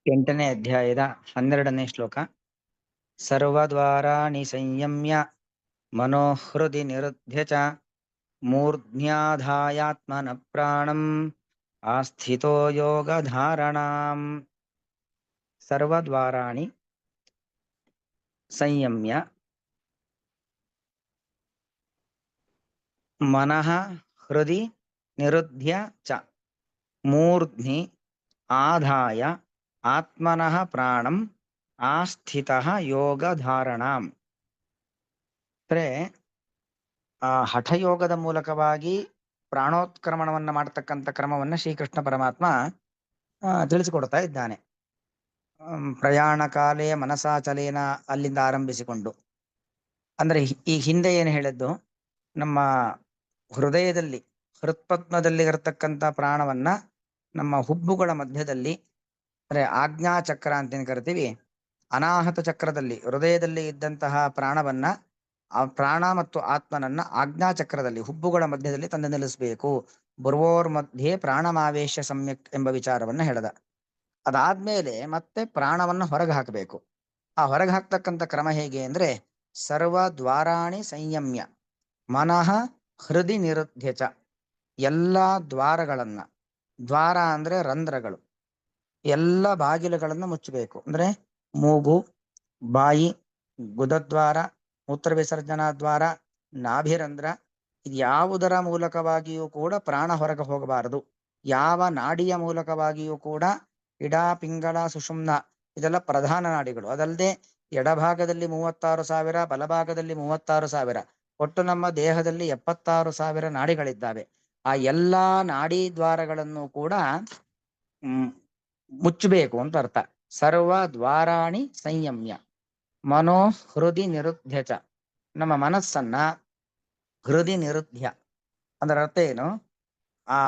ಎಂಟನೇ ಅಧ್ಯಾಯದ 12ನೇ ಶ್ಲೋಕ. ಸರ್ವದ್ವಾರಾಣಿ ಸಂಯಮ್ಯ ಮನೋಹೃದಿ ನಿರುಧ್ಯ ಚ ಮೂರ್ಧ್ನ್ಯಾಧಾಯಾತ್ಮನ ಪ್ರಾಣಂ ಆಸ್ಥಿತೋ ಯೋಗಧಾರಣಾಂ. ಸರ್ವದ್ವಾರಾಣಿ ಸಂಯಮ್ಯ ಮನಃ ಹೃದಿ ನಿರುಧ್ಯ ಚ ಮೂರ್ಧ್ನಿ ಆಧಾಯ ಆತ್ಮನಃ ಪ್ರಾಣಂ ಆಸ್ಥಿತಃ ಯೋಗಧಾರಣಾಂ. ಅಂದ್ರೆ ಹಠಯೋಗದ ಮೂಲಕವಾಗಿ ಪ್ರಾಣೋತ್ಕ್ರಮಣವನ್ನ ಮಾಡತಕ್ಕಂಥ ಕ್ರಮವನ್ನ ಶ್ರೀಕೃಷ್ಣ ಪರಮಾತ್ಮ ತಿಳಿಸಿಕೊಡ್ತಾ ಇದ್ದಾನೆ. ಪ್ರಯಾಣ ಕಾಲೇ ಮನಸಾಚಲೇನ ಅಲ್ಲಿಂದ ಆರಂಭಿಸಿಕೊಂಡು, ಅಂದ್ರೆ ಈ ಹಿಂದೆ ಏನು ಹೇಳಿದ್ದು, ನಮ್ಮ ಹೃದಯದಲ್ಲಿ ಹೃತ್ಪದ್ಮದಲ್ಲಿ ಇರತಕ್ಕಂಥ ಪ್ರಾಣವನ್ನ ನಮ್ಮ ಹುಬ್ಬುಗಳ ಮಧ್ಯದಲ್ಲಿ, ಅಂದ್ರೆ ಆಜ್ಞಾ ಚಕ್ರ ಅಂತ ಕರಿತೀವಿ, ಅನಾಹತ ಚಕ್ರದಲ್ಲಿ ಹೃದಯದಲ್ಲಿ ಇದ್ದಂತಹ ಪ್ರಾಣವನ್ನ, ಆ ಪ್ರಾಣ ಮತ್ತು ಆತ್ಮನನ್ನ ಆಜ್ಞಾ ಚಕ್ರದಲ್ಲಿ ಹುಬ್ಬುಗಳ ಮಧ್ಯದಲ್ಲಿ ತಂದು ನಿಲ್ಲಿಸಬೇಕು. ಬುರ್ವೋರ್ ಮಧ್ಯೆ ಪ್ರಾಣಮಾವೇಶ ಸಮ್ಯಕ್ ಎಂಬ ವಿಚಾರವನ್ನ ಹೇಳ್ದ. ಅದಾದ್ಮೇಲೆ ಮತ್ತೆ ಪ್ರಾಣವನ್ನ ಹೊರಗೆ ಹಾಕಬೇಕು. ಆ ಹೊರಗೆ ಹಾಕ್ತಕ್ಕಂಥ ಕ್ರಮ ಹೇಗೆ ಅಂದ್ರೆ, ಸರ್ವ ದ್ವಾರಾಣಿ ಸಂಯಮ್ಯ ಮನಃ ಹೃದಿ ನಿರುಧ್ಯ ಚ. ಎಲ್ಲಾ ದ್ವಾರಗಳನ್ನ, ದ್ವಾರ ಅಂದ್ರೆ ರಂಧ್ರಗಳು, ಎಲ್ಲ ಬಾಗಿಲುಗಳನ್ನು ಮುಚ್ಚಬೇಕು. ಅಂದ್ರೆ ಮೂಗು, ಬಾಯಿ, ಗುದದ್ವಾರ, ಮೂತ್ರ ವಿಸರ್ಜನಾ ದ್ವಾರ, ನಾಭಿರಂಧ್ರ, ಇದ್ಯಾವುದರ ಮೂಲಕವಾಗಿಯೂ ಕೂಡ ಪ್ರಾಣ ಹೊರಗೆ ಹೋಗಬಾರದು. ಯಾವ ನಾಡಿಯ ಮೂಲಕವಾಗಿಯೂ ಕೂಡ ಇಡಾ, ಪಿಂಗಳ, ಸುಷುಮ್ನ ಇದೆಲ್ಲ ಪ್ರಧಾನ ನಾಡಿಗಳು. ಅದಲ್ಲದೆ ಎಡಭಾಗದಲ್ಲಿ 36,000, ಬಲಭಾಗದಲ್ಲಿ 36,000, ಒಟ್ಟು ನಮ್ಮ ದೇಹದಲ್ಲಿ 76,000 ನಾಡಿಗಳಿದ್ದಾವೆ. ಆ ಎಲ್ಲಾ ನಾಡಿ ದ್ವಾರಗಳನ್ನು ಕೂಡ ಮುಚ್ಚಬೇಕು ಅಂತ ಅರ್ಥ. ಸರ್ವ ದ್ವಾರಾಣಿ ಸಂಯಮ್ಯ ಮನೋ ಹೃದಿ ನಿರುಧ್ಯ ಚ. ನಮ್ಮ ಮನಸ್ಸನ್ನ ಹೃದಿ ನಿರುಧ್ಯ ಅದರ ಅರ್ಥ ಏನು? ಆ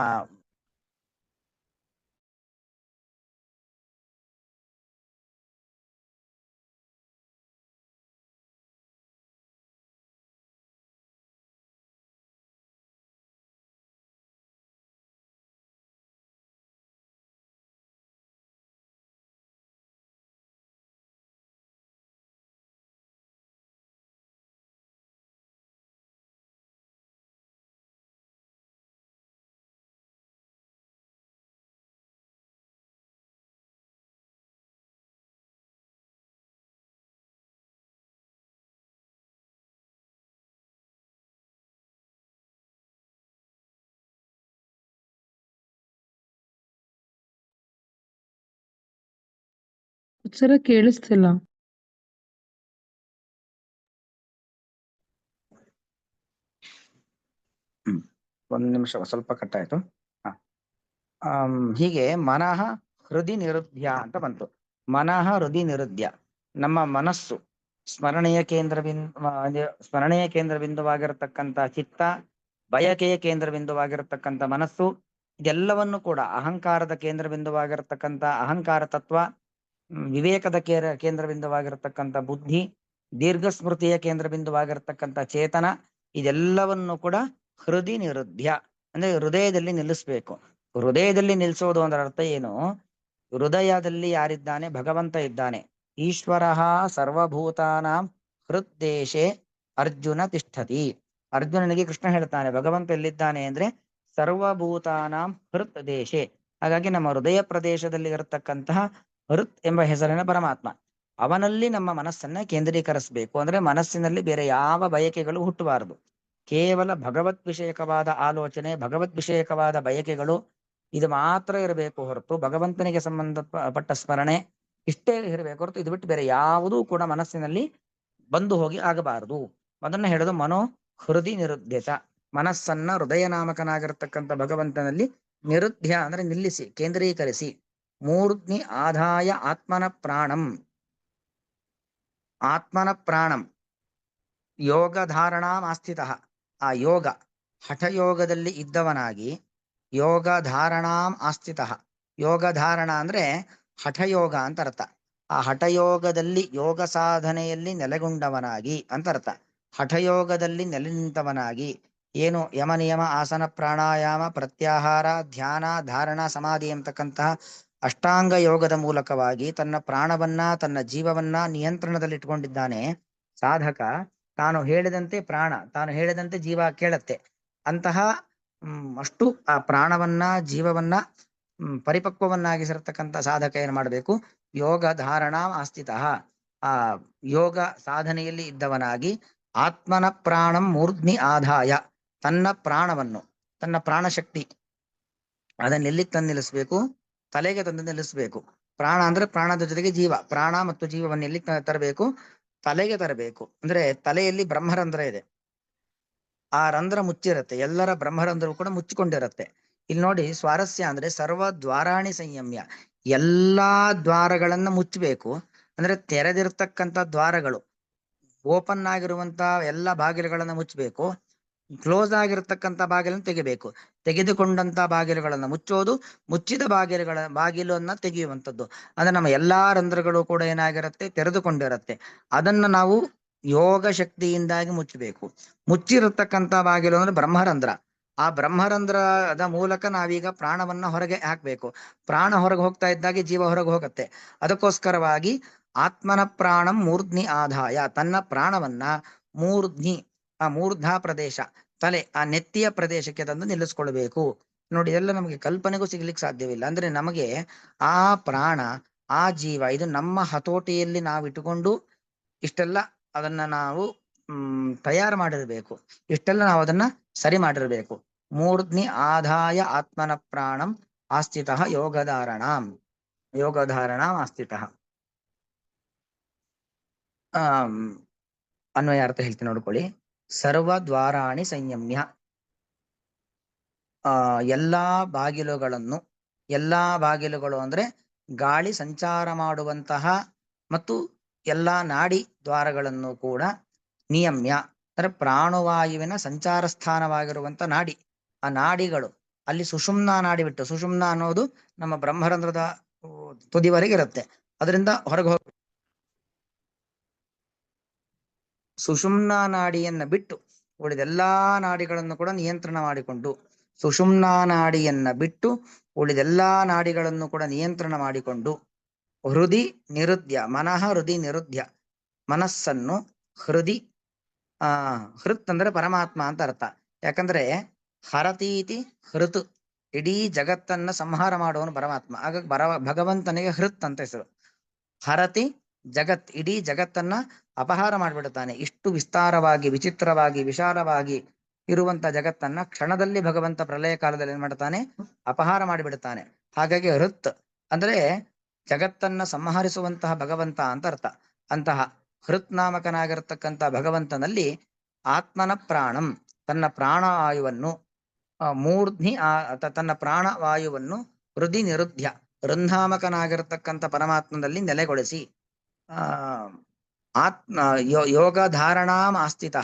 ಉತ್ತರ ಕೇಳಿಸ್ತಿಲ್ಲ. ಒಂದು ನಿಮಿಷ, ಸ್ವಲ್ಪ ಕಟ್ಟಾಯ್ತು. ಹೀಗೆ ಮನಃ ಹೃದಿ ನಿರುಧ್ಯ ಅಂತ ಬಂತು. ಮನಃ ಹೃದಿ ನಿರುಧ್ಯ, ನಮ್ಮ ಮನಸ್ಸು ಸ್ಮರಣೆಯ ಕೇಂದ್ರ ಬಿಂದುವಾಗಿರತಕ್ಕಂಥ ಚಿತ್ತ, ಬಯಕೆಯ ಕೇಂದ್ರ ಬಿಂದುವಾಗಿರತಕ್ಕಂಥ ಮನಸ್ಸು, ಇದೆಲ್ಲವನ್ನು ಕೂಡ ಅಹಂಕಾರದ ಕೇಂದ್ರ ಬಿಂದುವಾಗಿರತಕ್ಕಂಥ ಅಹಂಕಾರ ತತ್ವ, ವಿವೇಕದ ಕೇಂದ್ರ ಬಿಂದುವಾಗಿರತಕ್ಕಂಥ ಬುದ್ಧಿ, ದೀರ್ಘ ಸ್ಮೃತಿಯ ಕೇಂದ್ರ ಬಿಂದುವಾಗಿರತಕ್ಕಂಥ ಚೇತನ, ಇದೆಲ್ಲವನ್ನು ಕೂಡ ಹೃದಿ ನಿರುಧ್ಯ ಅಂದ್ರೆ ಹೃದಯದಲ್ಲಿ ನಿಲ್ಲಿಸ್ಬೇಕು. ಹೃದಯದಲ್ಲಿ ನಿಲ್ಲಿಸೋದು ಅಂದ್ರೆ ಅರ್ಥ ಏನು? ಹೃದಯದಲ್ಲಿ ಯಾರಿದ್ದಾನೆ? ಭಗವಂತ ಇದ್ದಾನೆ. ಈಶ್ವರ ಸರ್ವಭೂತಾನಾಂ ಹೃದ್ದೇಶೆ ಅರ್ಜುನ ತಿಷ್ಠತಿ. ಅರ್ಜುನನಿಗೆ ಕೃಷ್ಣ ಹೇಳ್ತಾನೆ, ಭಗವಂತ ಎಲ್ಲಿದ್ದಾನೆ ಅಂದ್ರೆ ಸರ್ವಭೂತಾನಾಂ ಹೃತ್ ದೇಶೆ. ಹಾಗಾಗಿ ನಮ್ಮ ಹೃದಯ ಪ್ರದೇಶದಲ್ಲಿ ಇರತಕ್ಕಂತಹ ಹೃತ್ ಎಂಬ ಹೆಸರಿನ ಪರಮಾತ್ಮ, ಅವನಲ್ಲಿ ನಮ್ಮ ಮನಸ್ಸನ್ನ ಕೇಂದ್ರೀಕರಿಸಬೇಕು. ಅಂದ್ರೆ ಮನಸ್ಸಿನಲ್ಲಿ ಬೇರೆ ಯಾವ ಬಯಕೆಗಳು ಹುಟ್ಟಬಾರದು. ಕೇವಲ ಭಗವತ್ ವಿಷಯಕವಾದ ಆಲೋಚನೆ, ಭಗವತ್ ವಿಷಯಕವಾದ ಬಯಕೆಗಳು, ಇದು ಮಾತ್ರ ಇರಬೇಕು ಹೊರತು ಭಗವಂತನಿಗೆ ಸಂಬಂಧಪಟ್ಟ ಸ್ಮರಣೆ ಇಷ್ಟೇ ಇರಬೇಕು ಹೊರತು ಇದು ಬಿಟ್ಟು ಬೇರೆ ಯಾವುದೂ ಕೂಡ ಮನಸ್ಸಿನಲ್ಲಿ ಬಂದು ಹೋಗಿ ಆಗಬಾರದು. ಅದನ್ನ ಹೇಳೋದು ಮನೋ ಹೃದಿ ನಿರುದ್ಯತ. ಮನಸ್ಸನ್ನ ಹೃದಯ ನಾಮಕನಾಗಿರ್ತಕ್ಕಂಥ ಭಗವಂತನಲ್ಲಿ ನಿರುದ್ಯ ಅಂದ್ರೆ ನಿಲ್ಲಿಸಿ, ಕೇಂದ್ರೀಕರಿಸಿ. ಮೂರ್ಧ್ನಿ ಆದಾಯ ಆತ್ಮನ ಪ್ರಾಣಂ, ಆತ್ಮನ ಪ್ರಾಣಂ ಯೋಗಧಾರಣಾಂ ಆಸ್ಥಿತಃ. ಆ ಯೋಗ ಹಠಯೋಗದಲ್ಲಿ ಇದ್ದವನಾಗಿ, ಯೋಗಧಾರಣಾಂ ಆಸ್ಥಿತಃ. ಯೋಗಧಾರಣ ಅಂದ್ರೆ ಹಠಯೋಗ ಅಂತ ಅರ್ಥ. ಆ ಹಠಯೋಗದಲ್ಲಿ ಯೋಗ ಸಾಧನೆಯಲ್ಲಿ ನೆಲೆಗೊಂಡವನಾಗಿ ಅಂತ ಅರ್ಥ. ಹಠಯೋಗದಲ್ಲಿ ನೆಲೆ ನಿಂತವನಾಗಿ, ಏನು ಯಮ ನಿಯಮ ಆಸನ ಪ್ರಾಣಾಯಾಮ ಪ್ರತ್ಯಾಹಾರ ಧ್ಯಾನ ಧಾರಣ ಸಮಾಧಿ ಎಂಬತಕ್ಕಂತಹ ಅಷ್ಟಾಂಗ ಯೋಗದ ಮೂಲಕವಾಗಿ ತನ್ನ ಪ್ರಾಣವನ್ನ ತನ್ನ ಜೀವವನ್ನ ನಿಯಂತ್ರಣದಲ್ಲಿಟ್ಟುಕೊಂಡಿದ್ದಾನೆ ಸಾಧಕ. ತಾನು ಹೇಳಿದಂತೆ ಪ್ರಾಣ, ತಾನು ಹೇಳಿದಂತೆ ಜೀವ ಕೇಳತ್ತೆ. ಅಂತಹ ಅಷ್ಟು ಆ ಪ್ರಾಣವನ್ನ ಜೀವವನ್ನ ಪರಿಪಕ್ವವನ್ನಾಗಿಸಿರ್ತಕ್ಕಂಥ ಸಾಧಕ ಏನ್ ಮಾಡಬೇಕು? ಯೋಗ ಧಾರಣ ಆಸ್ಥಿತ, ಆ ಯೋಗ ಸಾಧನೆಯಲ್ಲಿ ಇದ್ದವನಾಗಿ ಆತ್ಮನ ಪ್ರಾಣಂ ಮೂರ್ಧ್ನಿ ಆದಾಯ, ತನ್ನ ಪ್ರಾಣವನ್ನು, ತನ್ನ ಪ್ರಾಣಶಕ್ತಿ ಅದನ್ನ ಎಲ್ಲಿಗೆ ತಂದು ನಿಲ್ಲಿಸ್ಬೇಕು? ತಲೆಗೆ ತಂದು ನಿಲ್ಲಿಸ್ಬೇಕು. ಪ್ರಾಣ ಅಂದ್ರೆ ಪ್ರಾಣದ ಜೊತೆಗೆ ಜೀವ, ಪ್ರಾಣ ಮತ್ತು ಜೀವವನ್ನು ಎಲ್ಲಿ ತರಬೇಕು? ತಲೆಗೆ ತರಬೇಕು. ಅಂದ್ರೆ ತಲೆಯಲ್ಲಿ ಬ್ರಹ್ಮರಂಧ್ರ ಇದೆ, ಆ ರಂಧ್ರ ಮುಚ್ಚಿರತ್ತೆ, ಎಲ್ಲರ ಬ್ರಹ್ಮರಂಧ್ರವು ಕೂಡ ಮುಚ್ಚಿಕೊಂಡಿರತ್ತೆ. ಇಲ್ಲಿ ನೋಡಿ ಸ್ವಾರಸ್ಯ ಅಂದ್ರೆ ಸರ್ವ ದ್ವಾರಾಣಿ ಸಂಯಮ್ಯ, ಎಲ್ಲಾ ದ್ವಾರಗಳನ್ನ ಮುಚ್ಚಬೇಕು. ಅಂದ್ರೆ ತೆರೆದಿರ್ತಕ್ಕಂಥ ದ್ವಾರಗಳು, ಓಪನ್ ಆಗಿರುವಂತ ಎಲ್ಲ ಬಾಗಿಲುಗಳನ್ನ ಮುಚ್ಚಬೇಕು, ಕ್ಲೋಸ್ ಆಗಿರ್ತಕ್ಕಂಥ ಬಾಗಿಲನ್ನು ತೆಗಿಬೇಕು. ತೆಗೆದುಕೊಂಡಂತ ಬಾಗಿಲುಗಳನ್ನ ಮುಚ್ಚೋದು, ಮುಚ್ಚಿದ ಬಾಗಿಲನ್ನ ತೆಗೆಯುವಂಥದ್ದು. ಅಂದ್ರೆ ನಮ್ಮ ಎಲ್ಲಾ ರಂಧ್ರಗಳು ಕೂಡ ಏನಾಗಿರುತ್ತೆ? ತೆರೆದುಕೊಂಡಿರತ್ತೆ. ಅದನ್ನ ನಾವು ಯೋಗ ಶಕ್ತಿಯಿಂದಾಗಿ ಮುಚ್ಚಬೇಕು. ಮುಚ್ಚಿರತಕ್ಕಂಥ ಬಾಗಿಲು ಅಂದ್ರೆ ಬ್ರಹ್ಮರಂಧ್ರ. ಆ ಬ್ರಹ್ಮರಂಧ್ರದ ಮೂಲಕ ನಾವೀಗ ಪ್ರಾಣವನ್ನ ಹೊರಗೆ ಹಾಕ್ಬೇಕು. ಪ್ರಾಣ ಹೊರಗೆ ಹೋಗ್ತಾ ಇದ್ದಾಗೆ ಜೀವ ಹೊರಗೆ ಹೋಗತ್ತೆ. ಅದಕ್ಕೋಸ್ಕರವಾಗಿ ಆತ್ಮನ ಪ್ರಾಣಂ ಮೂರ್ಧ್ನಿ ಆದಾಯ, ತನ್ನ ಪ್ರಾಣವನ್ನ ಮೂರ್ಧ್ನಿ, ಆ ಮೂರ್ಧಾ ಪ್ರದೇಶ, ತಲೆ, ಆ ನೆತ್ತಿಯ ಪ್ರದೇಶಕ್ಕೆ ತಂದು ನಿಲ್ಲಿಸ್ಕೊಳ್ಬೇಕು. ನೋಡಿ, ಎಲ್ಲ ನಮಗೆ ಕಲ್ಪನೆಗೂ ಸಿಗ್ಲಿಕ್ಕೆ ಸಾಧ್ಯವಿಲ್ಲ. ಅಂದ್ರೆ ನಮಗೆ ಆ ಪ್ರಾಣ, ಆ ಜೀವ ಇದು ನಮ್ಮ ಹತೋಟಿಯಲ್ಲಿ ನಾವು ಇಟ್ಟುಕೊಂಡು ಇಷ್ಟೆಲ್ಲ ಅದನ್ನ ನಾವು ತಯಾರು ಮಾಡಿರ್ಬೇಕು, ಇಷ್ಟೆಲ್ಲ ನಾವು ಅದನ್ನ ಸರಿ ಮಾಡಿರ್ಬೇಕು. ಮೂರ್ಧ್ನಿ ಆದಾಯ ಆತ್ಮನ ಪ್ರಾಣಂ ಆಸ್ಥಿತ ಯೋಗಧಾರಣಾಂ, ಯೋಗಧಾರಣಾಂ ಆಸ್ಥಿತ. ಅನ್ವಯ ಅರ್ಥ ಹೇಳ್ತೀನಿ ನೋಡ್ಕೊಳ್ಳಿ. ಸರ್ವ ದ್ವಾರಾಣಿ ಸಂಯಮ್ಯ, ಎಲ್ಲಾ ಬಾಗಿಲುಗಳನ್ನು, ಎಲ್ಲಾ ಬಾಗಿಲುಗಳು ಅಂದ್ರೆ ಗಾಳಿ ಸಂಚಾರ ಮಾಡುವಂತಹ ಮತ್ತು ಎಲ್ಲಾ ನಾಡಿ ದ್ವಾರಗಳನ್ನು ಕೂಡ ನಿಯಮ್ಯ, ಅಂದ್ರೆ ಪ್ರಾಣವಾಯುವಿನ ಸಂಚಾರ ಸ್ಥಾನವಾಗಿರುವಂತ ನಾಡಿ, ಆ ನಾಡಿಗಳು ಅಲ್ಲಿ ಸುಷುಮ್ನಾ ನಾಡಿ ಬಿಟ್ಟು, ಸುಷುಮ್ನಾ ಅನ್ನೋದು ನಮ್ಮ ಬ್ರಹ್ಮರಂಧ್ರದ ತುದಿವರೆಗೆ ಇರುತ್ತೆ, ಅದರಿಂದ ಹೊರಗೆ ಹೋಗ. ಸುಷುಮ್ನಾ ನಾಡಿಯನ್ನ ಬಿಟ್ಟು ಉಳಿದೆಲ್ಲಾ ನಾಡಿಗಳನ್ನು ಕೂಡ ನಿಯಂತ್ರಣ ಮಾಡಿಕೊಂಡು, ಸುಷುಮ್ನಾ ನಾಡಿಯನ್ನ ಬಿಟ್ಟು ಉಳಿದೆಲ್ಲಾ ನಾಡಿಗಳನ್ನು ಕೂಡ ನಿಯಂತ್ರಣ ಮಾಡಿಕೊಂಡು, ಹೃದಿ ನಿರುದ್ಯ, ಮನಃ ಹೃದಿ ನಿರುದ್ಯ, ಮನಸ್ಸನ್ನು ಹೃದಿ, ಹೃತ್ ಅಂದ್ರೆ ಪರಮಾತ್ಮ ಅಂತ ಅರ್ಥ. ಯಾಕಂದ್ರೆ ಹರತೀತಿ ಹೃತ್, ಇಡೀ ಜಗತ್ತನ್ನ ಸಂಹಾರ ಮಾಡುವನು ಪರಮಾತ್ಮ. ಆಗ ಭಗವಂತನಿಗೆ ಹೃತ್ ಅಂತ ಹೆಸರು. ಹರತಿ ಜಗತ್, ಇಡೀ ಜಗತ್ತನ್ನ ಅಪಹಾರ ಮಾಡಿಬಿಡುತ್ತಾನೆ. ಇಷ್ಟು ವಿಸ್ತಾರವಾಗಿ, ವಿಚಿತ್ರವಾಗಿ, ವಿಶಾಲವಾಗಿ ಇರುವಂತ ಜಗತ್ತನ್ನ ಕ್ಷಣದಲ್ಲಿ ಭಗವಂತ ಪ್ರಳಯ ಕಾಲದಲ್ಲಿ ಏನ್ ಮಾಡ್ತಾನೆ? ಅಪಹಾರ ಮಾಡಿಬಿಡುತ್ತಾನೆ. ಹಾಗಾಗಿ ಹೃತ್ ಅಂದ್ರೆ ಜಗತ್ತನ್ನ ಸಂಹರಿಸುವಂತಹ ಭಗವಂತ ಅಂತ ಅರ್ಥ. ಅಂತಹ ಹೃತ್ ನಾಮಕನಾಗಿರತಕ್ಕಂಥ ಭಗವಂತನಲ್ಲಿ ಆತ್ಮನ ಪ್ರಾಣಂ, ತನ್ನ ಪ್ರಾಣವಾಯುವನ್ನು ಮೂರ್ಧ್ನಿ, ತನ್ನ ಪ್ರಾಣವಾಯುವನ್ನು ಹೃದಿ ನಿರುದ್ಯ, ರುಂಧಾಮಕನಾಗಿರತಕ್ಕಂಥ ಪರಮಾತ್ಮನಲ್ಲಿ ನೆಲೆಗೊಳಿಸಿ, ಆತ್ಮ ಯೋಗ ಧಾರಣಾಂ ಆಸ್ಥಿತ,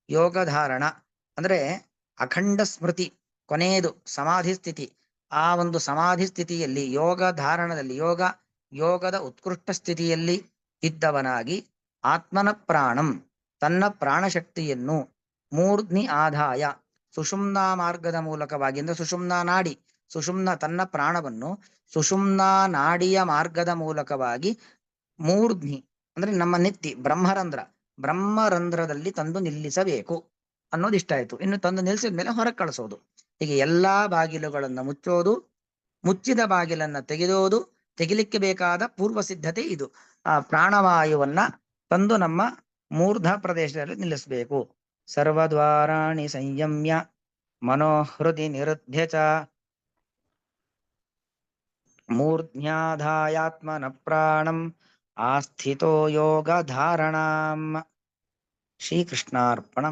ಯೋಗ ಧಾರಣ ಅಂದ್ರೆ ಅಖಂಡ ಸ್ಮೃತಿ, ಕೊನೆಯದು ಸಮಾಧಿ ಸ್ಥಿತಿ. ಆ ಒಂದು ಸಮಾಧಿ ಸ್ಥಿತಿಯಲ್ಲಿ, ಯೋಗ ಧಾರಣದಲ್ಲಿ, ಯೋಗದ ಉತ್ಕೃಷ್ಟ ಸ್ಥಿತಿಯಲ್ಲಿ ಇದ್ದವನಾಗಿ ಆತ್ಮನ ಪ್ರಾಣಂ, ತನ್ನ ಪ್ರಾಣಶಕ್ತಿಯನ್ನು ಮೂರ್ಧ್ನಿ ಆದಾಯ, ಸುಷುಮ್ನಾ ಮಾರ್ಗದ ಮೂಲಕವಾಗಿ, ಅಂದ್ರೆ ಸುಷುಮ್ನಾ ನಾಡಿ, ತನ್ನ ಪ್ರಾಣವನ್ನು ಸುಷುಮ್ನಾ ನಾಡಿಯ ಮಾರ್ಗದ ಮೂಲಕವಾಗಿ ಮೂರ್ಧ್ನಿ ಅಂದ್ರೆ ನಮ್ಮ ನೆತ್ತಿ ಬ್ರಹ್ಮರಂಧ್ರದಲ್ಲಿ ತಂದು ನಿಲ್ಲಿಸಬೇಕು ಅನ್ನೋದು ಇಷ್ಟ ಆಯ್ತು. ಇನ್ನು ತಂದು ನಿಲ್ಲಿಸಿದ ಮೇಲೆ ಹೊರಗೆ ಕಳಿಸೋದು. ಹೀಗೆ ಎಲ್ಲಾ ಬಾಗಿಲುಗಳನ್ನ ಮುಚ್ಚೋದು, ಮುಚ್ಚಿದ ಬಾಗಿಲನ್ನ ತೆಗೆದೋದು, ತೆಗಿಲಿಕ್ಕೆ ಬೇಕಾದ ಪೂರ್ವ ಸಿದ್ಧತೆ ಇದು. ಆ ಪ್ರಾಣವಾಯುವನ್ನ ತಂದು ನಮ್ಮ ಮೂರ್ಧ ಪ್ರದೇಶದಲ್ಲಿ ನಿಲ್ಲಿಸಬೇಕು. ಸರ್ವದ್ವಾರಾಣಿ ಸಂಯಮ್ಯ ಮನೋಹೃದಿ ನಿರುದ್ಯ ಚ ಮೂರ್ಧ್ಯಾಧಾಯಾತ್ಮನ ಪ್ರಾಣಂ ಆಸ್ಥಿತೋ ಯೋಗ ಧಾರಣಾಂ. ಶ್ರೀಕೃಷ್ಣಾರ್ಪಣ.